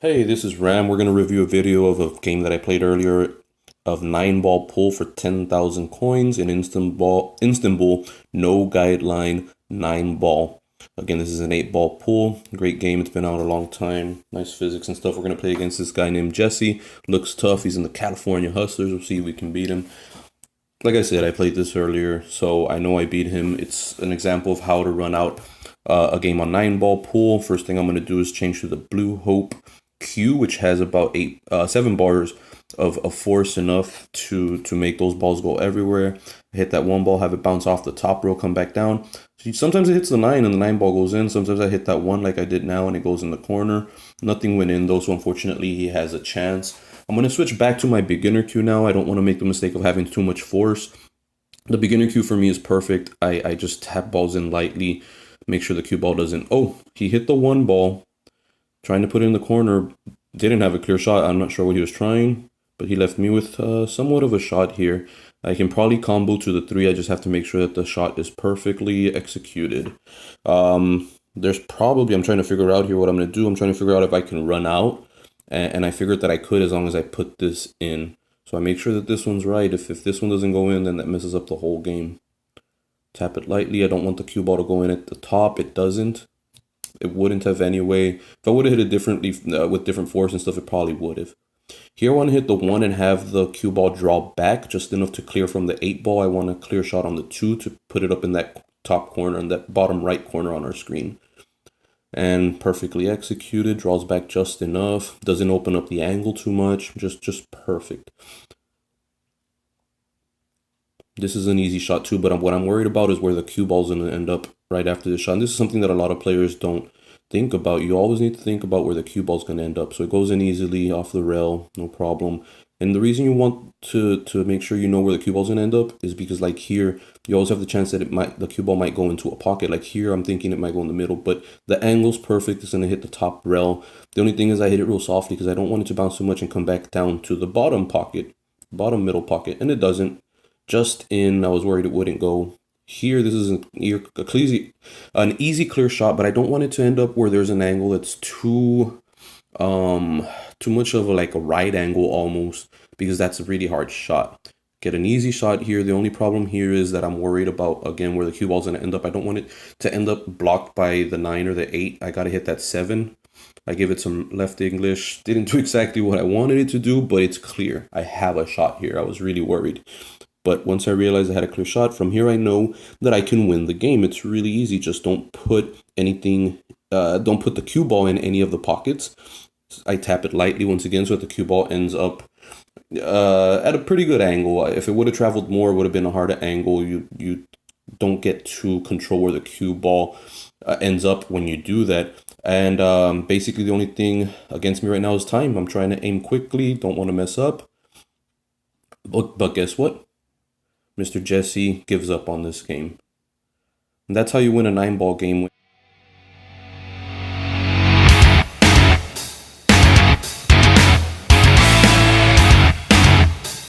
Hey, this is Ram. We're going to review a video of a game that I played earlier of 9-ball pull for 10,000 coins in Istanbul, no guideline, 9-ball. Again, this is an 8-ball pull. Great game. It's been out a long time. Nice physics and stuff. We're going to play against this guy named Jesse. Looks tough. He's in the California Hustlers. We'll see if we can beat him. Like I said, I played this earlier, so I know I beat him. It's an example of how to run out a game on 9-ball pool. First thing I'm going to do is change to the Blue Hope Q, which has about 7 bars of force enough to make those balls go everywhere. I hit that one ball, have it bounce off the top row, come back down. So sometimes it hits the 9 and the 9 ball goes in. Sometimes I hit that one like I did now and it goes in the corner. Nothing went in though, so unfortunately he has a chance. I'm going to switch back to my beginner queue now. I don't want to make the mistake of having too much force. The beginner queue for me is perfect. I just tap balls in lightly, make sure the cue ball doesn't... Oh, he hit the one ball, trying to put it in the corner. Didn't have a clear shot. I'm not sure what he was trying, but he left me with somewhat of a shot here. I can probably combo to the 3. I just have to make sure that the shot is perfectly executed. There's probably... I'm trying to figure out here what I'm going to do. I'm trying to figure out if I can run out. And I figured that I could as long as I put this in. So I make sure that this one's right. If this one doesn't go in, then that messes up the whole game. Tap it lightly. I don't want the cue ball to go in at the top. It doesn't. It wouldn't have anyway. If I would have hit it differently with different force and stuff, it probably would have. Here I want to hit the 1 and have the cue ball draw back just enough to clear from the 8 ball. I want a clear shot on the 2 to put it up in that top corner and that bottom right corner on our screen. And perfectly executed, draws back just enough, doesn't open up the angle too much, just perfect. This is an easy shot too, but what I'm worried about is where the cue ball's going to end up right after this shot. And this is something that a lot of players don't think about. You always need to think about where the cue ball's going to end up. So it goes in easily off the rail, no problem. And the reason you want to make sure you know where the cue ball's going to end up is because, like here, you always have the chance that the cue ball might go into a pocket. Like here, I'm thinking it might go in the middle, but the angle's perfect. It's going to hit the top rail. The only thing is I hit it real softly because I don't want it to bounce too much and come back down to the bottom pocket, bottom middle pocket, and it doesn't. Just in, I was worried it wouldn't go. Here, this is an easy clear shot, but I don't want it to end up where there's an angle that's too much of a right angle almost, because that's a really hard shot. Get an easy shot here. The only problem here is that I'm worried about, again, where the cue ball's going to end up. I don't want it to end up blocked by the 9 or the 8. I got to hit that 7. I give it some left English. Didn't do exactly what I wanted it to do, but it's clear. I have a shot here. I was really worried. But once I realized I had a clear shot, from here I know that I can win the game. It's really easy. Just don't put anything, don't put the cue ball in any of the pockets. I tap it lightly once again so that the cue ball ends up at a pretty good angle. If it would have traveled more, it would have been a harder angle. You don't get to control where the cue ball ends up when you do that. And basically the only thing against me right now is time. I'm trying to aim quickly, don't want to mess up. But guess what? Mr. Jesse gives up on this game. And that's how you win a 9-ball game.